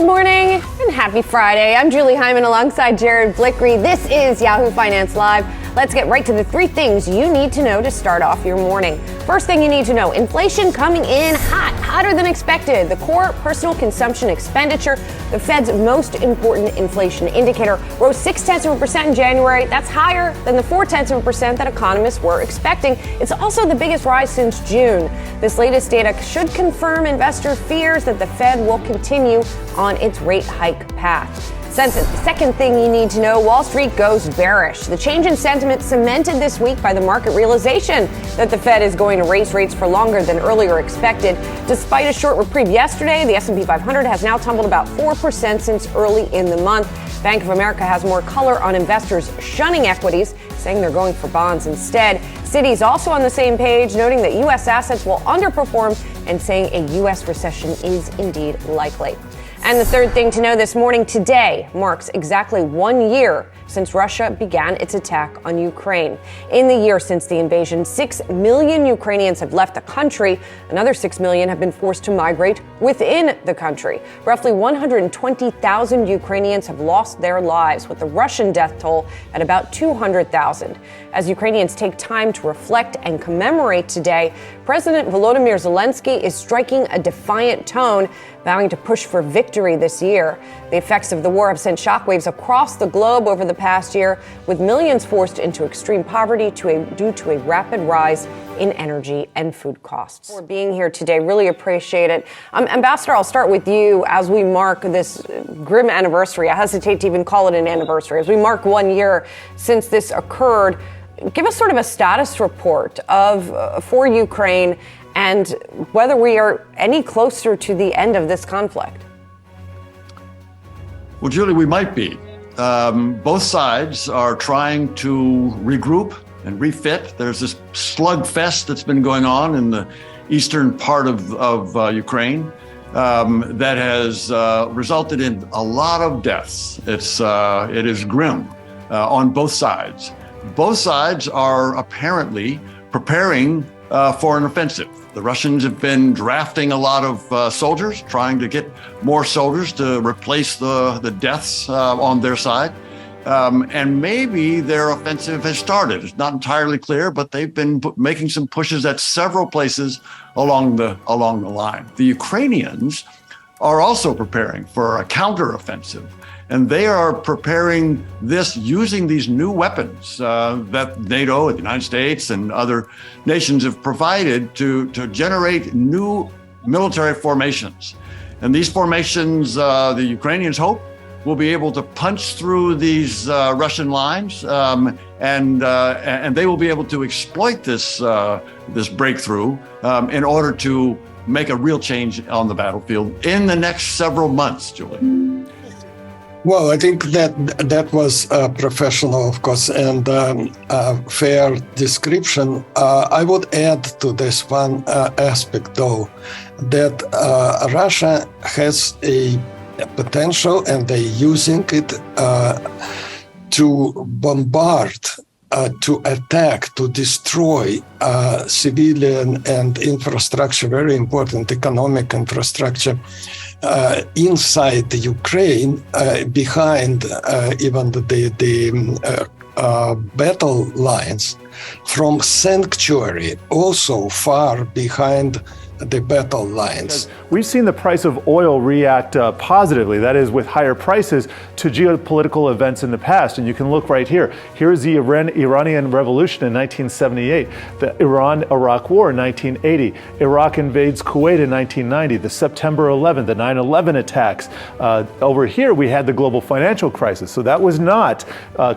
Good morning and happy Friday. I'm Julie Hyman alongside Jared Blickery. This is Yahoo Finance Live. Let's get right to the three things you need to know to start off your morning. First thing you need to know, inflation coming in hot, hotter than expected. The core personal consumption expenditure, the Fed's most important inflation indicator, rose 0.6% in January. That's higher than the 0.4% that economists were expecting. It's also the biggest rise since June. This latest data should confirm investor fears that the Fed will continue on its rate hike path. Second thing you need to know, Wall Street goes bearish. The change in sentiment cemented this week by the market realization that the Fed is going to raise rates for longer than earlier expected. Despite a short reprieve yesterday, the S&P 500 has now tumbled about 4% since early in the month. Bank of America has more color on investors shunning equities, saying they're going for bonds instead. Citi's also on the same page, noting that U.S. assets will underperform and saying a U.S. recession is indeed likely. And the third thing to know this morning, today marks exactly 1 year since Russia began its attack on Ukraine. In the year since the invasion, 6 million Ukrainians have left the country. Another 6 million have been forced to migrate within the country. Roughly 120,000 Ukrainians have lost their lives, with the Russian death toll at about 200,000. As Ukrainians take time to reflect and commemorate today, President Volodymyr Zelensky is striking a defiant tone, vowing to push for victory this year. The effects of the war have sent shockwaves across the globe over the past year, with millions forced into extreme poverty due to a rapid rise in energy and food costs. For being here today, really appreciate it. Ambassador, I'll start with you as we mark this grim anniversary. I hesitate to even call it an anniversary. As we mark 1 year since this occurred, give us sort of a status report for Ukraine and whether we are any closer to the end of this conflict. Well, Julie, we might be. Both sides are trying to regroup and refit. There's this slugfest that's been going on in the eastern part of Ukraine that has resulted in a lot of deaths. It is grim on both sides. Both sides are apparently preparing for an offensive. The Russians have been drafting a lot of soldiers, trying to get more soldiers to replace the deaths on their side. And maybe their offensive has started. It's not entirely clear, but they've been making some pushes at several places along the line. The Ukrainians are also preparing for a counteroffensive. And they are preparing this using these new weapons that NATO, the United States, and other nations have provided to generate new military formations. And these formations, the Ukrainians hope, will be able to punch through these Russian lines, and they will be able to exploit this breakthrough in order to make a real change on the battlefield in the next several months, Julie. Well, I think that was professional, of course, and a fair description. I would add to this one aspect, though, that Russia has a potential, and they're using it to bombard, to attack, to destroy civilian and infrastructure, very important economic infrastructure, inside the Ukraine, behind even the battle lines, from sanctuary, also far behind the battle lines. We've seen the price of oil react positively, that is with higher prices, to geopolitical events in the past. And you can look right here. Here's the Iranian Revolution in 1978, the Iran-Iraq War in 1980, Iraq invades Kuwait in 1990, the September 11th, the 9/11 attacks. Over here, we had the global financial crisis. So that was not,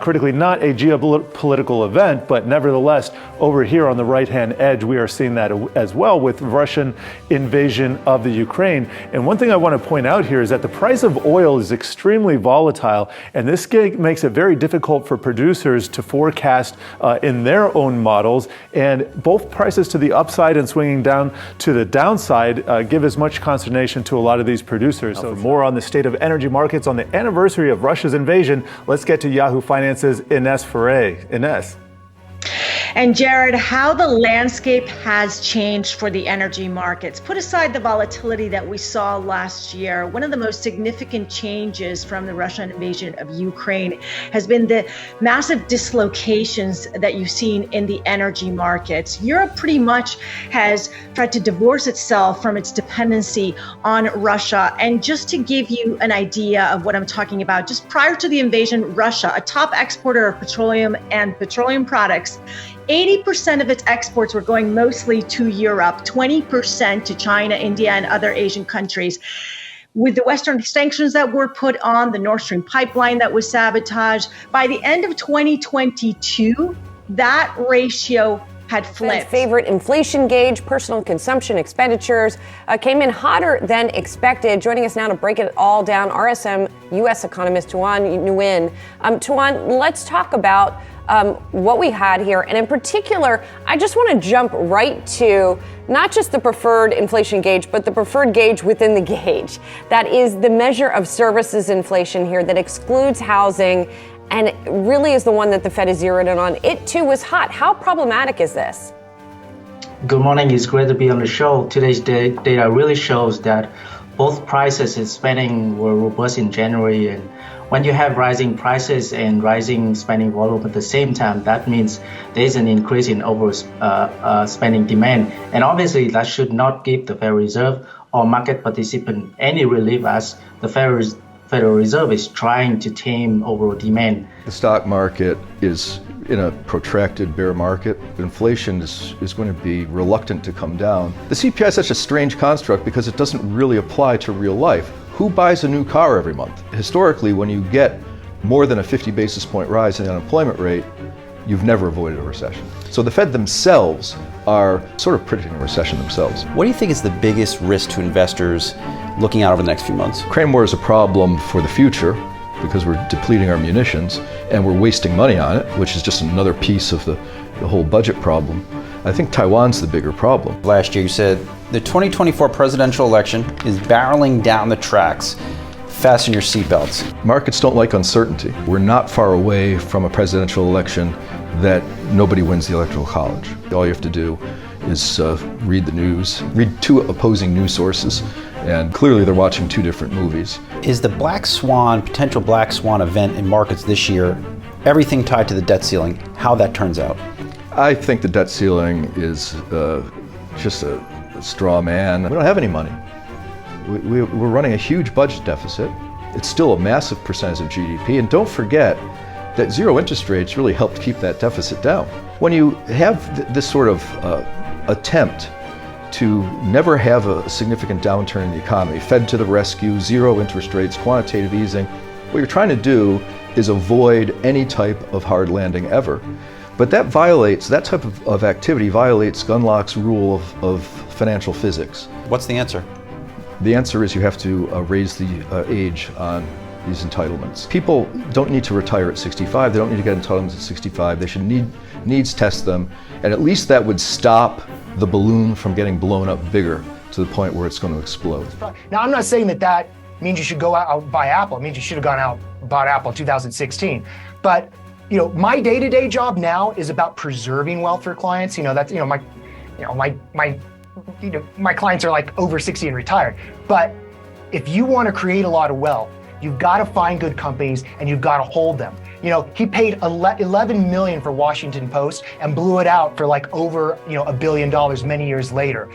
critically not a geopolitical event, but nevertheless, over here on the right-hand edge, we are seeing that as well with Russian invasion of the Ukraine. And one thing I want to point out here is that the price of oil is extremely volatile, and this makes it very difficult for producers to forecast in their own models. And both prices to the upside and swinging down to the downside give as much consternation to a lot of these producers. So for more on the state of energy markets on the anniversary of Russia's invasion, let's get to Yahoo Finance's Ines Ferre. Ines. And Jared, how the landscape has changed for the energy markets. Put aside the volatility that we saw last year, one of the most significant changes from the Russian invasion of Ukraine has been the massive dislocations that you've seen in the energy markets. Europe pretty much has tried to divorce itself from its dependency on Russia. And just to give you an idea of what I'm talking about, just prior to the invasion, Russia, a top exporter of petroleum and petroleum products, 80% of its exports were going mostly to Europe, 20% to China, India, and other Asian countries. With the Western sanctions that were put on, the Nord Stream pipeline that was sabotaged, by the end of 2022, that ratio had flipped. Favorite inflation gauge, personal consumption expenditures, came in hotter than expected. Joining us now to break it all down, RSM U.S. economist Tuan Nguyen. Tuan, let's talk about what we had here. And in particular, I just want to jump right to not just the preferred inflation gauge, but the preferred gauge within the gauge. That is the measure of services inflation here that excludes housing and really is the one that the Fed is zeroed in on. It too was hot. How problematic is this? Good morning. It's great to be on the show. Today's data really shows that both prices and spending were robust in January. And when you have rising prices and rising spending volume at the same time, that means there's an increase in spending demand. And obviously, that should not give the Federal Reserve or market participant any relief, as the Federal Reserve is trying to tame overall demand. The stock market is in a protracted bear market. Inflation is going to be reluctant to come down. The CPI is such a strange construct because it doesn't really apply to real life. Who buys a new car every month? Historically, when you get more than a 50 basis point rise in the unemployment rate, you've never avoided a recession. So the Fed themselves are sort of predicting a recession themselves. What do you think is the biggest risk to investors looking out over the next few months? Ukraine war is a problem for the future because we're depleting our munitions and we're wasting money on it, which is just another piece of the whole budget problem. I think Taiwan's the bigger problem. Last year you said the 2024 presidential election is barreling down the tracks. Fasten your seatbelts. Markets don't like uncertainty. We're not far away from a presidential election that nobody wins the Electoral College. All you have to do is read the news, read two opposing news sources, and clearly they're watching two different movies. Is the potential black swan event in markets this year, everything tied to the debt ceiling, how that turns out? I think the debt ceiling is just a straw man. We don't have any money. We're running a huge budget deficit. It's still a massive percentage of GDP. And don't forget that zero interest rates really helped keep that deficit down. When you have this sort of attempt to never have a significant downturn in the economy, Fed to the rescue, zero interest rates, quantitative easing, what you're trying to do is avoid any type of hard landing ever. But that type of activity violates Gunlock's rule of financial physics. What's the answer? The answer is you have to raise the age on these entitlements. People don't need to retire at 65. They don't need to get entitlements at 65. They should needs test them. And at least that would stop the balloon from getting blown up bigger to the point where it's going to explode. Now, I'm not saying that means you should go out and buy Apple. It means you should have gone out and bought Apple in 2016. But, my day-to-day job now is about preserving wealth for clients. That's, my clients are like over 60 and retired. But if you want to create a lot of wealth, you've got to find good companies and you've got to hold them. He paid $11 million for Washington Post and blew it out for like over $1 billion many years later.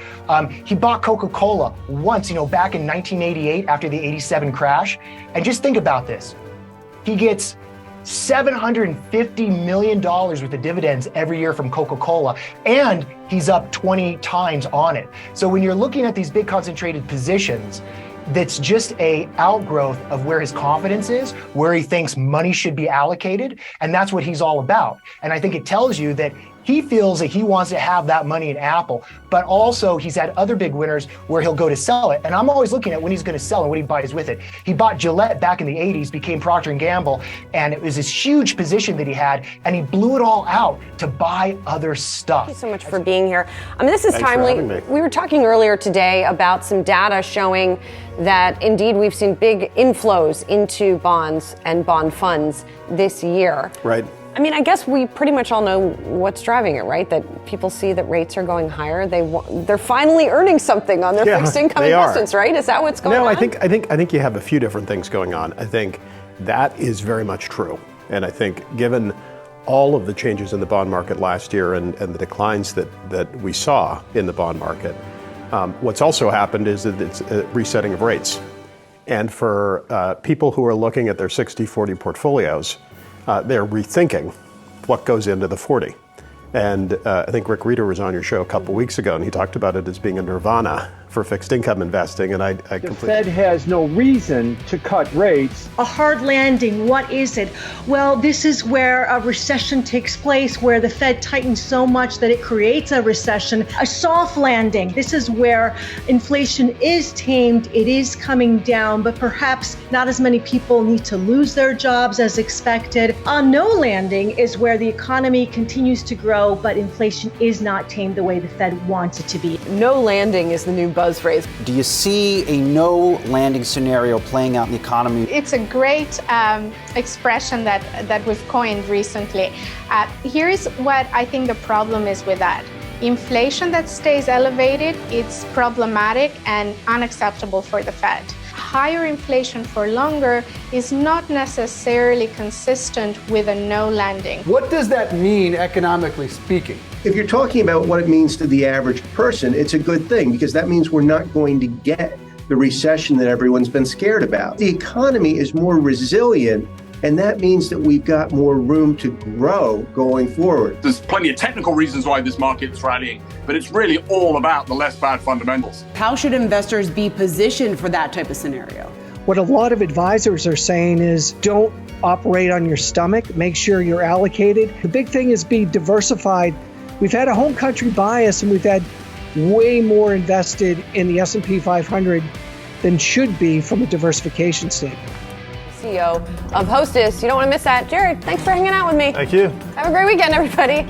He bought Coca-Cola once, back in 1988 after the '87 crash. And just think about this. He gets $750 million worth of dividends every year from Coca-Cola, and he's up 20 times on it. So when you're looking at these big concentrated positions, that's just a outgrowth of where his confidence is, where he thinks money should be allocated, and that's what he's all about. And I think it tells you that he feels that he wants to have that money in Apple, but also he's had other big winners where he'll go to sell it. And I'm always looking at when he's going to sell and what he buys with it. He bought Gillette back in the 80s, became Procter & Gamble, and it was this huge position that he had, and he blew it all out to buy other stuff. Thank you so much for being here. This is timely. We were talking earlier today about some data showing that indeed we've seen big inflows into bonds and bond funds this year. Right. I mean, I guess we pretty much all know what's driving it, right? That people see that rates are going higher. They're finally earning something on their fixed income investments, right? Is that what's going on? No, I think you have a few different things going on. I think that is very much true. And I think given all of the changes in the bond market last year and the declines that we saw in the bond market, what's also happened is that it's a resetting of rates. And for people who are looking at their 60-40 portfolios, they're rethinking what goes into the 40. And I think Rick Reeder was on your show a couple weeks ago, and he talked about it as being a nirvana for fixed income investing. And the Fed has no reason to cut rates. A hard landing, what is it? Well, this is where a recession takes place, where the Fed tightens so much that it creates a recession. A soft landing, this is where inflation is tamed, it is coming down, but perhaps not as many people need to lose their jobs as expected. A no landing is where the economy continues to grow, but inflation is not tamed the way the Fed wants it to be. No landing is the new buzz phrase. Do you see a no landing scenario playing out in the economy? It's a great expression that we've coined recently. Here's what I think the problem is with that. Inflation that stays elevated, it's problematic and unacceptable for the Fed. Higher inflation for longer is not necessarily consistent with a no landing. What does that mean economically speaking? If you're talking about what it means to the average person, it's a good thing because that means we're not going to get the recession that everyone's been scared about. The economy is more resilient, and that means that we've got more room to grow going forward. There's plenty of technical reasons why this market's rallying, but it's really all about the less bad fundamentals. How should investors be positioned for that type of scenario? What a lot of advisors are saying is don't operate on your stomach, make sure you're allocated. The big thing is be diversified. We've had a home country bias and we've had way more invested in the S&P 500 than should be from a diversification standpoint. CEO of Hostess. You don't want to miss that. Jared, thanks for hanging out with me. Thank you. Have a great weekend, everybody.